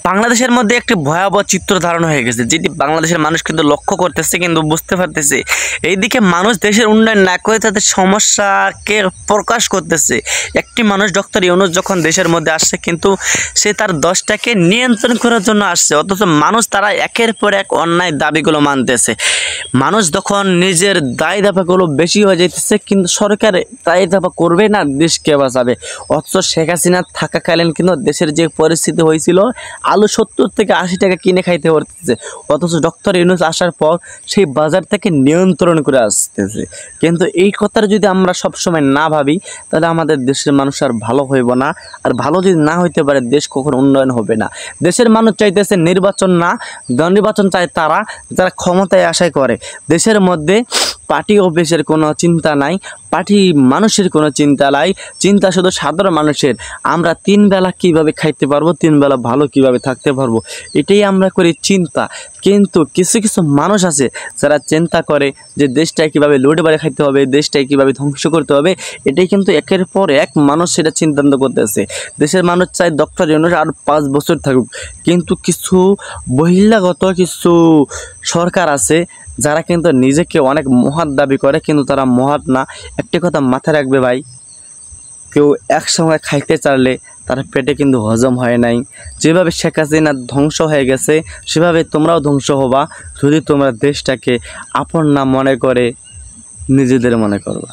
বাংলাদেশের মধ্যে একটি ভয়াবহ চিত্র ধারণ হয়ে গেছে, যেটি বাংলাদেশের মানুষ কিন্তু লক্ষ্য করতেছে, কিন্তু বুঝতে পারতেছে। এইদিকে মানুষ দেশের উন্নয়ন না করে তাদের সমস্যাকে প্রকাশ করতেছে। একটি মানুষ ডক্টর ইউনূস যখন দেশের মধ্যে আসছে, কিন্তু সে তার দশটাকে নিয়ন্ত্রণ করার জন্য আসছে, অথচ মানুষ তারা একের পর এক অন্যায় দাবিগুলো মানতেছে। মানুষ যখন নিজের দায় দাবাগুলো বেশি হয়ে যেতেছে, কিন্তু সরকার দায় দাবা করবে না, দেশকে বাঁচাবে। অথচ শেখ হাসিনা থাকাকালীন কিন্তু দেশের যে পরিস্থিতি হয়েছিল, আলু 70 থেকে 80 টাকা কিনে খাইতে পারতেছে, অথচ ডক্টর ইউনূস আসার পর সেই বাজার থেকে নিয়ন্ত্রণ করে আসতেছে। কিন্তু এই কথাটা যদি আমরা সবসময় না ভাবি, তাহলে আমাদের দেশের মানুষ আর ভালো হইব না। আর ভালো যদি না হইতে পারে, দেশ কখনো উন্নয়ন হবে না। দেশের মানুষ চাইতেছে নির্বাচন না, নির্বাচন চায় তারা যারা ক্ষমতায় আশায় করে। দেশের মধ্যে পার্টি অফিসের কোনো চিন্তা নাই, পার্টি মানুষের কোনো চিন্তা নাই, চিন্তা শুধু সাধারণ মানুষের। আমরা 3 বেলা কীভাবে খাইতে পারবো, 3 বেলা ভালো কীভাবে থাকতে পারবো, এটাই আমরা করি চিন্তা। কিন্তু কিছু কিছু মানুষ আছে যারা চিন্তা করে যে দেশটায় কীভাবে লুটে বাড়ি খাইতে হবে, দেশটায় কীভাবে ধ্বংস করতে হবে। এটাই কিন্তু একের পর এক মানুষ সেটা চিন্তা করতেছে। দেশের মানুষ চায় ডক্টর ইউনূস আর 5 বছর থাকুক, কিন্তু কিছু বহিরাগত কিছু সরকার আছে যারা কিন্তু নিজেকে অনেক মহৎ দাবি করে, কিন্তু তারা মহৎ না। একটি কথা মাথায় রাখবে ভাই, কেউ একসঙ্গে খাইতে চাইলে তার পেটে কিন্তু হজম হয় নাই। যেভাবে শেখ হাসিনা ধ্বংস হয়ে গেছে, সেভাবে তোমরাও ধ্বংস হবা, যদি তোমরা দেশটাকে আপন না মনে করে নিজেদের মনে করবা।